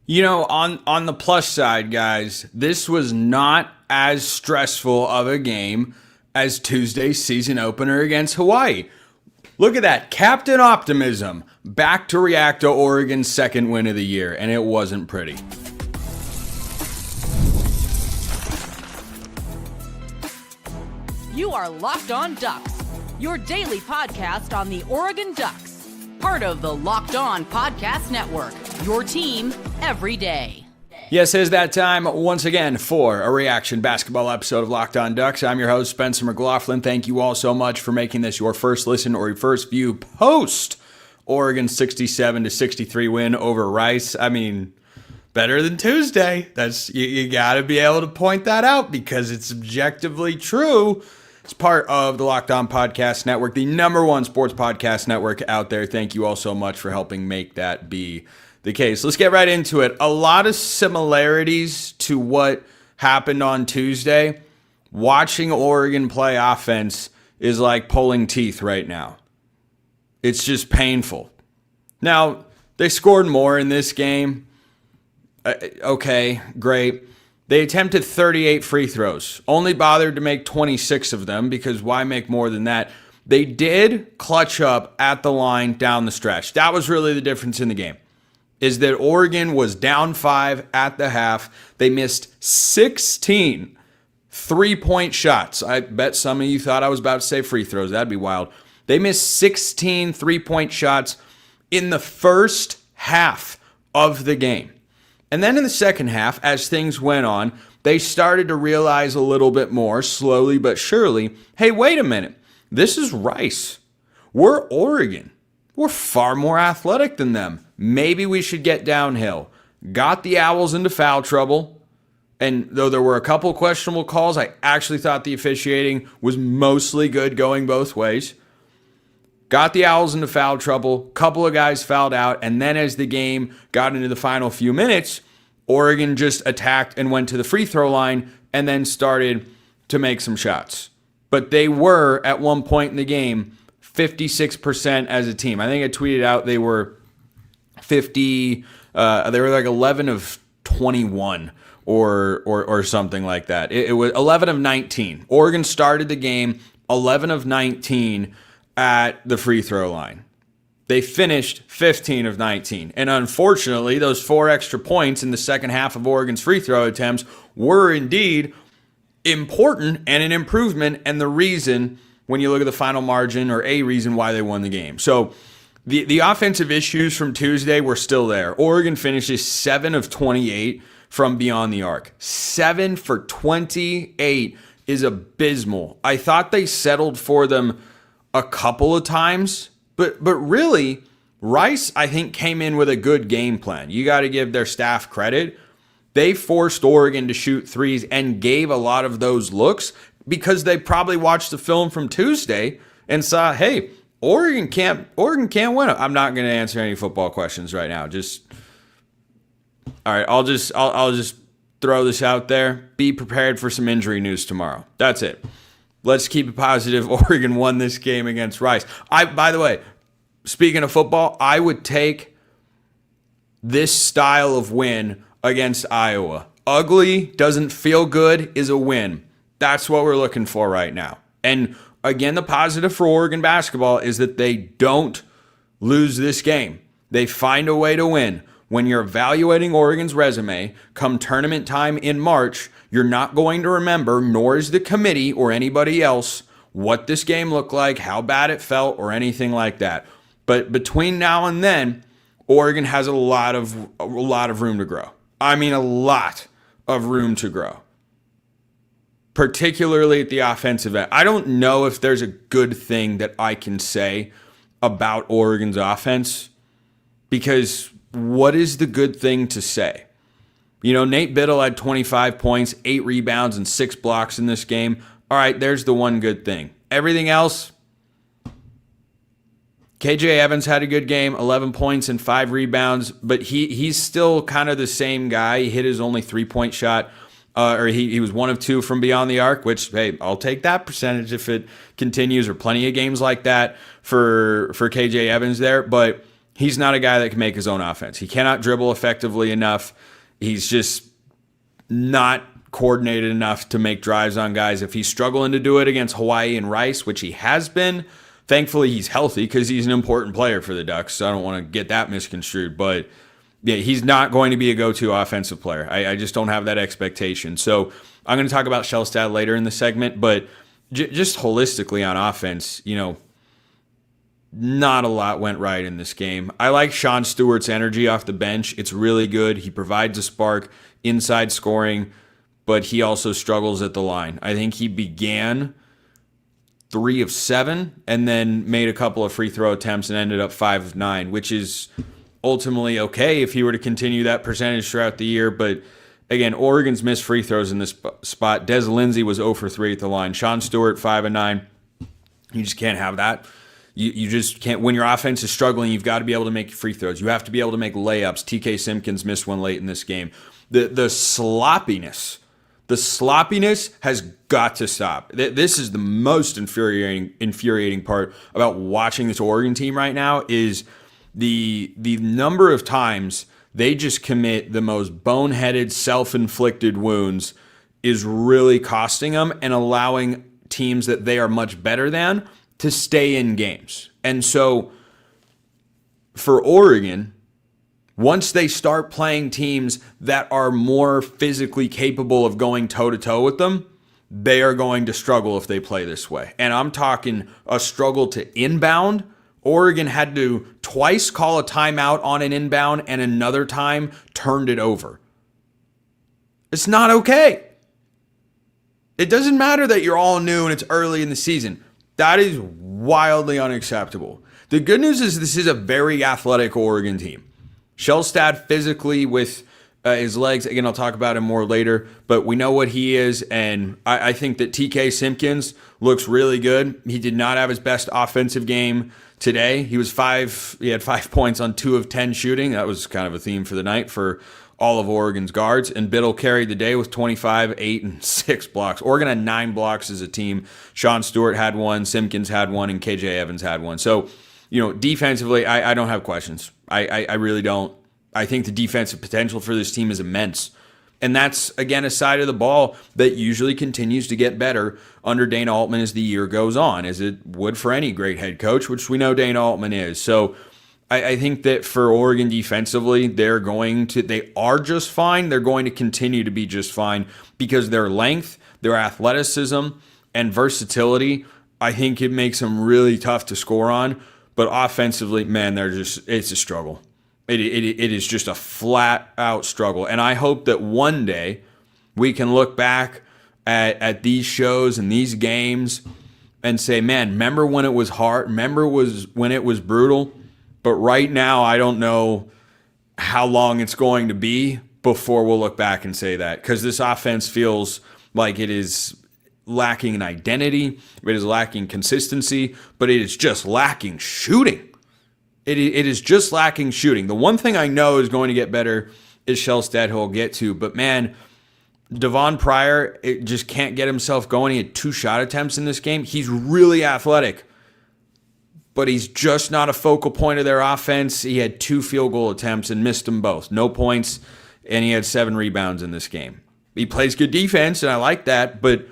On the plus side, guys, this was not as stressful of a game as Tuesday's season opener against Hawaii. Look at that. Captain Optimism back to react to Oregon's second win of the year, and it wasn't pretty. You are Locked On Ducks, your daily podcast on the Oregon Ducks. Part of the Locked On Podcast Network, your team every day. Yes, it is that time once again for a reaction basketball episode of Locked On Ducks. I'm your host, Spencer McLaughlin. Thank you all so much for making this your first listen or your first view post Oregon's 67-63 win over Rice. I mean, better than Tuesday. You got to be able to point that out because it's objectively true. It's part of the Locked On Podcast Network, the number one sports podcast network out there. Thank you all so much for helping make that be the case. Let's get right into it. A lot of similarities to what happened on Tuesday. Watching Oregon play offense is like pulling teeth right now. It's just painful. Now, they scored more in this game. Okay, great. They attempted 38 free throws. Only bothered to make 26 of them because why make more than that? They did clutch up at the line down the stretch. That was really the difference in the game. Is that Oregon was down 5 at the half. They missed 16 three-point shots. I bet some of you thought I was about to say free throws. That'd be wild. They missed 16 three-point shots in the first half of the game. And then in the second half, as things went on, they started to realize a little bit more, slowly but surely, hey, wait a minute. This is Rice. We're Oregon. We're far more athletic than them. Maybe we should get downhill. Got the Owls into foul trouble. And though there were a couple questionable calls, I actually thought the officiating was mostly good going both ways. Got the Owls into foul trouble. Couple of guys fouled out. And then as the game got into the final few minutes, Oregon just attacked and went to the free throw line and then started to make some shots. But they were, at one point in the game, 56% as a team. I think I tweeted out they were they were like 11 of 21 or something like that. It was 11 of 19. Oregon started the game 11 of 19 at the free throw line. They finished 15 of 19. And unfortunately, those 4 extra points in the second half of Oregon's free throw attempts were indeed important and an improvement and the reason when you look at the final margin or a reason why they won the game. So the offensive issues from Tuesday were still there. Oregon finishes 7 of 28 from beyond the arc. 7 for 28 is abysmal. I thought they settled for them a couple of times, but really, Rice, I think, came in with a good game plan. You got to give their staff credit. They forced Oregon to shoot threes and gave a lot of those looks because they probably watched the film from Tuesday and saw, hey, Oregon can't win. I'm not going to answer any football questions right now. All right, I'll just throw this out there. Be prepared for some injury news tomorrow. That's it. Let's keep it positive. Oregon won this game against Rice. By the way, speaking of football, I would take this style of win against Iowa. Ugly, doesn't feel good, is a win. That's what we're looking for right now. And again, the positive for Oregon basketball is that they don't lose this game. They find a way to win. When you're evaluating Oregon's resume, come tournament time in March, you're not going to remember, nor is the committee or anybody else, what this game looked like, how bad it felt, or anything like that. But between now and then, Oregon has a lot of room to grow. I mean, a lot of room to grow, particularly at the offensive end. I don't know if there's a good thing that I can say about Oregon's offense because what is the good thing to say? You know, Nate Bittle had 25 points, 8 rebounds, and 6 blocks in this game. All right, there's the one good thing. Everything else, KJ Evans had a good game, 11 points and 5 rebounds, but he's still kind of the same guy. He hit his only 3-point shot, or he was 1 of 2 from beyond the arc, which, hey, I'll take that percentage if it continues, or plenty of games like that for KJ Evans there. But he's not a guy that can make his own offense. He cannot dribble effectively enough. He's just not coordinated enough to make drives on guys. If he's struggling to do it against Hawai'i and Rice, which he has been, thankfully he's healthy because he's an important player for the Ducks, so I don't want to get that misconstrued. But yeah, he's not going to be a go-to offensive player. I just don't have that expectation. So I'm going to talk about Shelstad later in the segment, but just holistically on offense, not a lot went right in this game. I like Sean Stewart's energy off the bench. It's really good. He provides a spark, inside scoring, but he also struggles at the line. I think he began 3 of 7 and then made a couple of free throw attempts and ended up 5 of 9, which is ultimately okay if he were to continue that percentage throughout the year. But again, Oregon's missed free throws in this spot. Des Lindsey was 0 for 3 at the line. Sean Stewart, 5 of 9. You just can't have that. You just can't. When your offense is struggling, you've got to be able to make free throws. You have to be able to make layups. TK Simpkins missed one late in this game. The sloppiness has got to stop. This is the most infuriating part about watching this Oregon team right now is the number of times they just commit the most boneheaded, self-inflicted wounds is really costing them and allowing teams that they are much better than to stay in games. And so for Oregon, once they start playing teams that are more physically capable of going toe-to-toe with them, they are going to struggle if they play this way. And I'm talking a struggle to inbound. Oregon had to twice call a timeout on an inbound and another time turned it over. It's not okay. It doesn't matter that you're all new and it's early in the season. That is wildly unacceptable. The good news is this is a very athletic Oregon team. Shelstad physically with his legs, again, I'll talk about him more later, but we know what he is, and I think that TK Simpkins looks really good. He did not have his best offensive game today. He had 5 points on 2 of 10 shooting. That was kind of a theme for the night for all of Oregon's guards, and Bittle carried the day with 25, 8, and 6 blocks. Oregon had 9 blocks as a team. Sean Stewart had 1, Simpkins had 1, and KJ Evans had 1. So, defensively, I don't have questions. I really don't. I think the defensive potential for this team is immense. And that's, again, a side of the ball that usually continues to get better under Dana Altman as the year goes on, as it would for any great head coach, which we know Dana Altman is. So I think that for Oregon defensively, they are just fine. They're going to continue to be just fine because their length, their athleticism, and versatility, I think it makes them really tough to score on. But offensively, man, it's a struggle. It is just a flat out struggle. And I hope that one day we can look back at these shows and these games and say, man, remember when it was hard? Remember when it was brutal? But right now, I don't know how long it's going to be before we'll look back and say that, because this offense feels like it is lacking an identity, it is lacking consistency, but it is just lacking shooting. It is just lacking shooting. The one thing I know is going to get better is Shelstad, who I'll get to, but man, Devon Pryor just can't get himself going. He had 2 shot attempts in this game. He's really athletic, but he's just not a focal point of their offense. He had 2 field goal attempts and missed them both. No points, and he had 7 rebounds in this game. He plays good defense, and I like that, but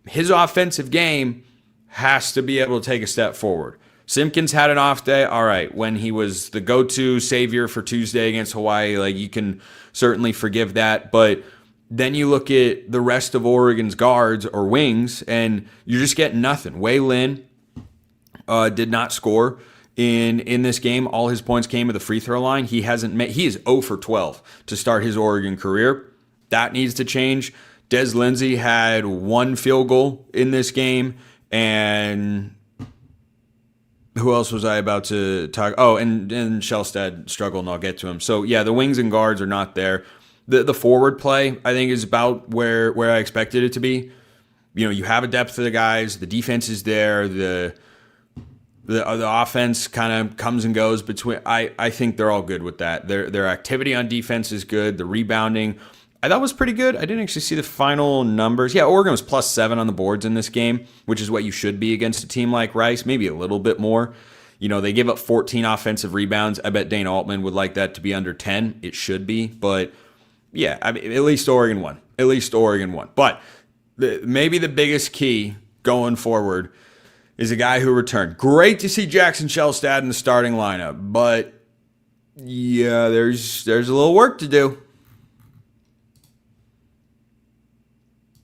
his offensive game has to be able to take a step forward. Simpkins had an off day. All right, when he was the go-to savior for Tuesday against Hawai'i, you can certainly forgive that, but then you look at the rest of Oregon's guards or wings, and you're just getting nothing. Wei Lin did not score in this game. All his points came at the free throw line. He is 0 for 12 to start his Oregon career. That needs to change. Des Lindsey had 1 field goal in this game, and who else was I about to talk? Oh, and Shelstad struggled, and I'll get to him. So yeah, the wings and guards are not there. The forward play, I think, is about where I expected it to be. You have a depth of the guys. The defense is there. The offense kind of comes and goes between. I think they're all good with that. Their activity on defense is good. The rebounding, I thought, was pretty good. I didn't actually see the final numbers. Yeah, Oregon was +7 on the boards in this game, which is what you should be against a team like Rice. Maybe a little bit more. They give up 14 offensive rebounds. I bet Dana Altman would like that to be under 10. It should be, but yeah, at least Oregon won. But maybe the biggest key going forward is a guy who returned. Great to see Jackson Shelstad in the starting lineup, but yeah, there's a little work to do.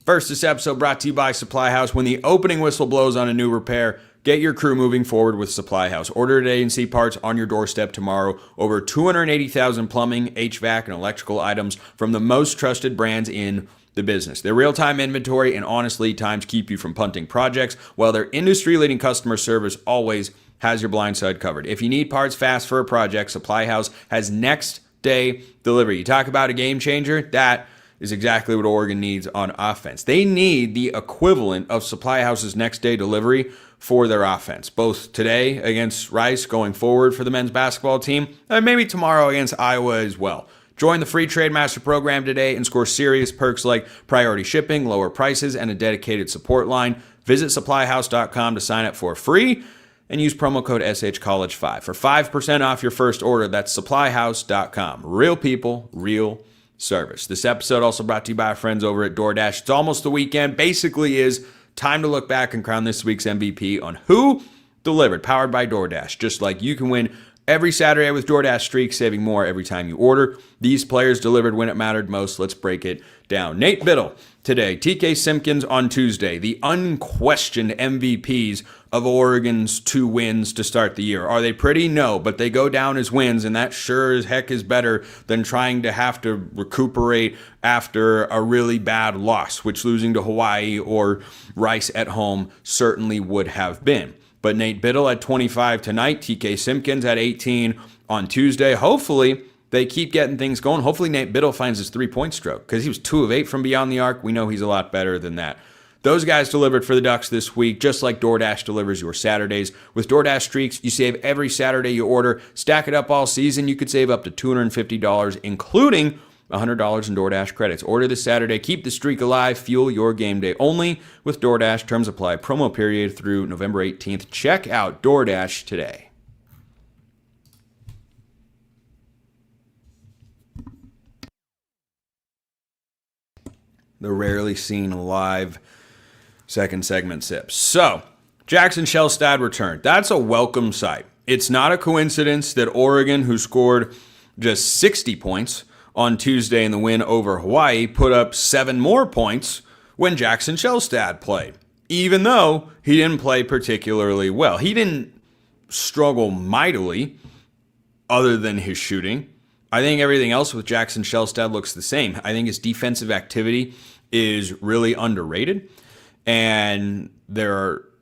First, this episode brought to you by Supply House. When the opening whistle blows on a new repair, get your crew moving forward with Supply House. Order today and see parts on your doorstep tomorrow. Over 280,000 plumbing, HVAC, and electrical items from the most trusted brands in the business. Their real-time inventory and honest lead times keep you from punting projects, while their industry-leading customer service always has your blind side covered. If you need parts fast for a project, Supply House has next-day delivery. You talk about a game changer? That is exactly what Oregon needs on offense. They need the equivalent of Supply House's next-day delivery for their offense, both today against Rice going forward for the men's basketball team, and maybe tomorrow against Iowa as well. Join the free Trade Master program today and score serious perks like priority shipping, lower prices, and a dedicated support line. Visit supplyhouse.com to sign up for free and use promo code SHCollege5 for 5% off your first order. That's supplyhouse.com. Real people, real service. This episode also brought to you by our friends over at DoorDash. It's almost the weekend. Basically is time to look back and crown this week's MVP on who delivered, powered by DoorDash. Just like you can win every Saturday with DoorDash Streaks, saving more every time you order. These players delivered when it mattered most. Let's break it down. Nate Bittle today, TK Simpkins on Tuesday, the unquestioned MVPs of Oregon's 2 wins to start the year. Are they pretty? No, but they go down as wins, and that sure as heck is better than trying to have to recuperate after a really bad loss, which losing to Hawai'i or Rice at home certainly would have been. But Nate Bittle at 25 tonight, TK Simpkins at 18 on Tuesday. Hopefully, they keep getting things going. Hopefully, Nate Bittle finds his 3-point stroke because he was 2 of 8 from beyond the arc. We know he's a lot better than that. Those guys delivered for the Ducks this week, just like DoorDash delivers your Saturdays. With DoorDash Streaks, you save every Saturday you order. Stack it up all season. You could save up to $250, including $100 in DoorDash credits. Order this Saturday. Keep the streak alive. Fuel your game day only with DoorDash. Terms apply. Promo period through November 18th. Check out DoorDash today. The rarely seen live second segment sips. So, Jackson Shelstad returned. That's a welcome sight. It's not a coincidence that Oregon, who scored just 60 points on Tuesday in the win over Hawai'i, put up 7 more points when Jackson Shelstad played, even though he didn't play particularly well. He didn't struggle mightily other than his shooting. I think everything else with Jackson Shelstad looks the same. I think his defensive activity is really underrated. And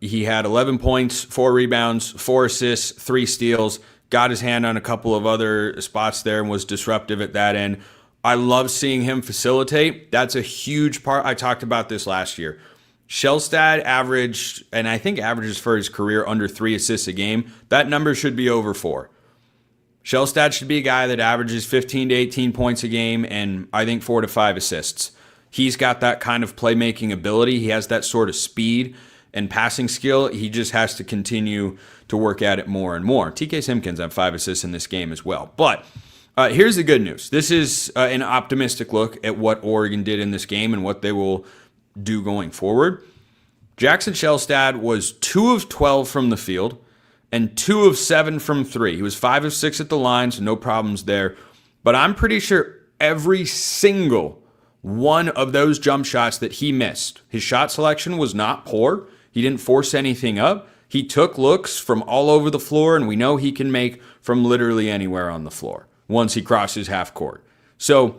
he had 11 points, 4 rebounds, 4 assists, 3 steals, got his hand on a couple of other spots there and was disruptive at that end. I love seeing him facilitate. That's a huge part. I talked about this last year. Shelstad averaged, and I think averages for his career, under 3 assists a game. That number should be over 4. Shelstad should be a guy that averages 15 to 18 points a game and I think 4 to 5 assists. He's got that kind of playmaking ability. He has that sort of speed and passing skill. He just has to continue to work at it more and more. TK Simpkins had 5 assists in this game as well. But here's the good news. This is an optimistic look at what Oregon did in this game and what they will do going forward. Jackson Shelstad was 2 of 12 from the field and 2 of 7 from 3. He was 5 of 6 at the line, so no problems there. But I'm pretty sure every single one of those jump shots that he missed, his shot selection was not poor. He didn't force anything up. He took looks from all over the floor, and we know he can make from literally anywhere on the floor once he crosses half court. So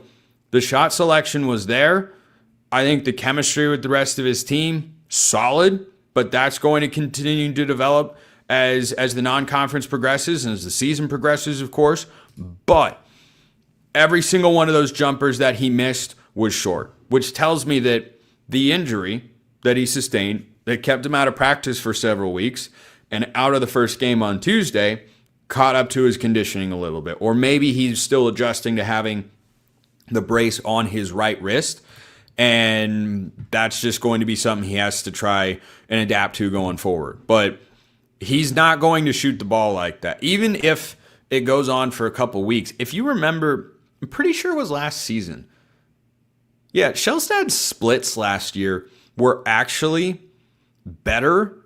the shot selection was there. I think the chemistry with the rest of his team, solid, but that's going to continue to develop as the non-conference progresses and as the season progresses, of course. But every single one of those jumpers that he missed was short, which tells me that the injury that he sustained that kept him out of practice for several weeks and out of the first game on Tuesday caught up to his conditioning a little bit. Or maybe he's still adjusting to having the brace on his right wrist, and that's just going to be something he has to try and adapt to going forward. But He's not going to shoot the ball like that. Even if it goes on for a couple weeks. If you remember, I'm pretty sure it was last season. Yeah, Shelstad's splits last year were actually better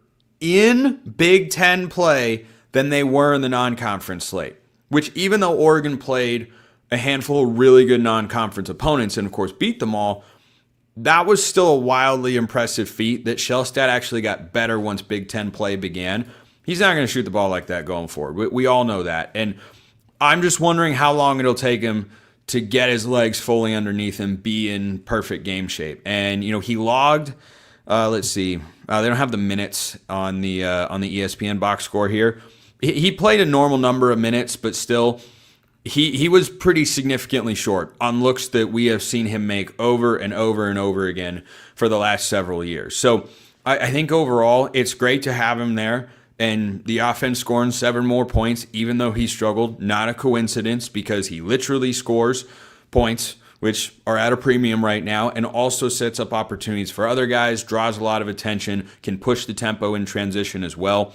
in Big Ten play than they were in the non-conference slate, which even though Oregon played a handful of really good non-conference opponents and, of course, beat them all, that was still a wildly impressive feat that Shelstad actually got better once Big Ten play began. He's not going to shoot the ball like that going forward. We all know that. And I'm just wondering how long it'll take him to get his legs fully underneath him, be in perfect game shape. And, he logged, let's see, they don't have the minutes on the ESPN box score here. He played a normal number of minutes, but still, he was pretty significantly short on looks that we have seen him make over and over and over again for the last several years. So I think overall, it's great to have him there. And the offense scoring 7 more points, even though he struggled, not a coincidence because he literally scores points, which are at a premium right now, and also sets up opportunities for other guys, draws a lot of attention, can push the tempo in transition as well.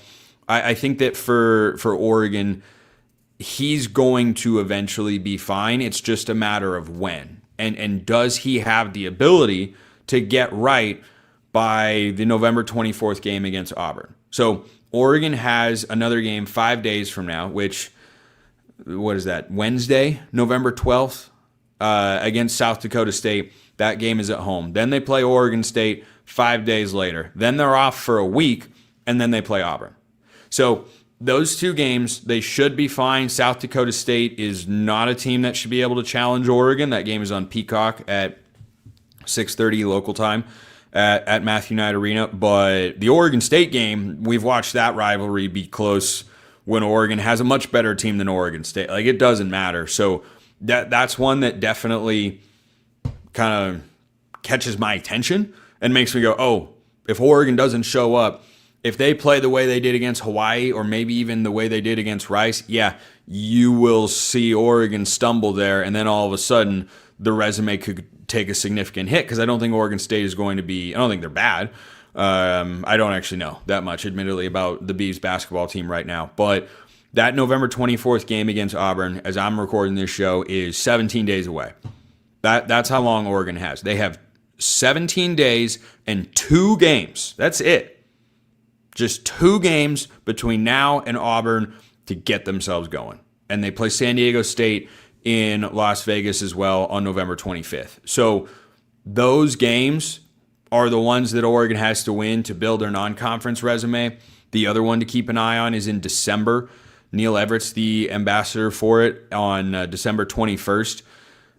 I think that for Oregon, he's going to eventually be fine. It's just a matter of when. And does he have the ability to get right by the November 24th game against Auburn? So Oregon has another game 5 days from now, which, what is that, Wednesday, November 12th, against South Dakota State. That game is at home. Then they play Oregon State 5 days later. Then they're off for a week, and then they play Auburn. So those 2 games, they should be fine. South Dakota State is not a team that should be able to challenge Oregon. That game is on Peacock at 6:30 local time at Matthew Knight Arena. But the Oregon State game, we've watched that rivalry be close when Oregon has a much better team than Oregon State. Like, it doesn't matter. So that's one that definitely kind of catches my attention and makes me go, oh, if Oregon doesn't show up, if they play the way they did against Hawai'i or maybe even the way they did against Rice, yeah, you will see Oregon stumble there, and then all of a sudden the resume could take a significant hit because I don't think Oregon State is going to be – I don't think they're bad. I don't actually know that much, admittedly, about the Beavs basketball team right now. But that November 24th game against Auburn, as I'm recording this show, is 17 days away. That's how long Oregon has. They have 17 days and 2 games. That's it. Just 2 games between now and Auburn to get themselves going. And they play San Diego State in Las Vegas as well on November 25th. So those games are the ones that Oregon has to win to build their non-conference resume. The other one to keep an eye on is in December. Neil Everett's the ambassador for it on December 21st.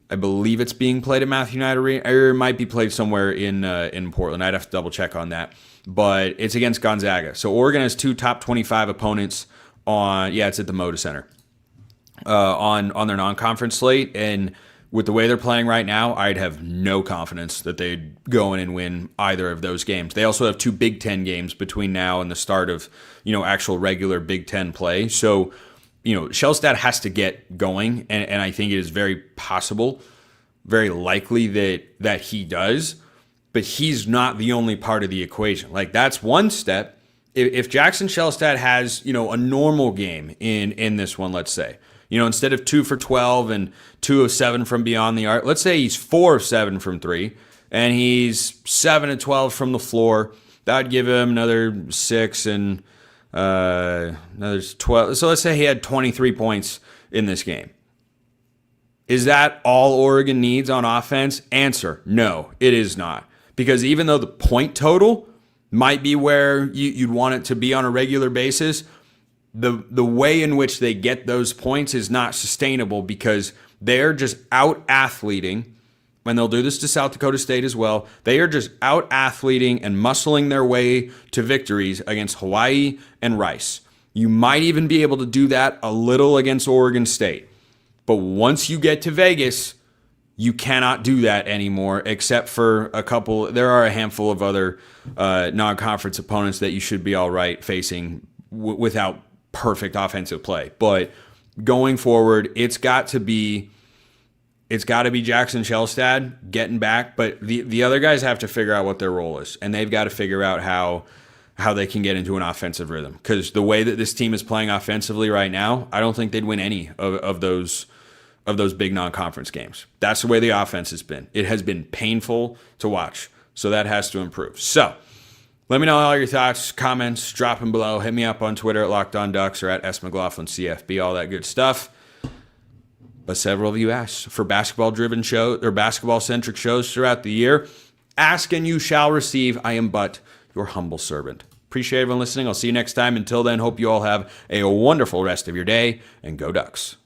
I believe it's being played at Matthew Knight Arena, or it might be played somewhere in Portland. I'd have to double check on that. But it's against Gonzaga. So Oregon has 2 top 25 opponents it's at the Moda Center on their non-conference slate. And with the way they're playing right now, I'd have no confidence that they'd go in and win either of those games. They also have 2 Big Ten games between now and the start of, actual regular Big Ten play. So, Shelstad has to get going, and I think it is very possible, very likely that he does. But he's not the only part of the equation. Like, that's one step. If Jackson Shelstad has, a normal game in this one, let's say, instead of 2 for 12 and 2 of 7 from beyond the arc, let's say he's 4 of 7 from 3 and he's 7 of 12 from the floor. That would give him another 6 and another 12. So let's say he had 23 points in this game. Is that all Oregon needs on offense? Answer, no, it is not. Because even though the point total might be where you'd want it to be on a regular basis, the way in which they get those points is not sustainable because they're just out-athleting, and they'll do this to South Dakota State as well. They are just out-athleting and muscling their way to victories against Hawai'i and Rice. You might even be able to do that a little against Oregon State. But once you get to Vegas, you cannot do that anymore, except for a couple. There are a handful of other non-conference opponents that you should be all right facing without perfect offensive play. But going forward, it's got to be Jackson Shelstad getting back. But the other guys have to figure out what their role is, and they've got to figure out how how they can get into an offensive rhythm. Because the way that this team is playing offensively right now, I don't think they'd win any of those big non-conference games. That's the way the offense has been. It has been painful to watch. So that has to improve. So let me know all your thoughts, comments, drop them below. Hit me up on Twitter at LockedOnDucks or at SMcLaughlinCFB, all that good stuff. But several of you asked for basketball-driven shows or basketball-centric shows throughout the year. Ask and you shall receive. I am but your humble servant. Appreciate everyone listening. I'll see you next time. Until then, hope you all have a wonderful rest of your day, and go Ducks.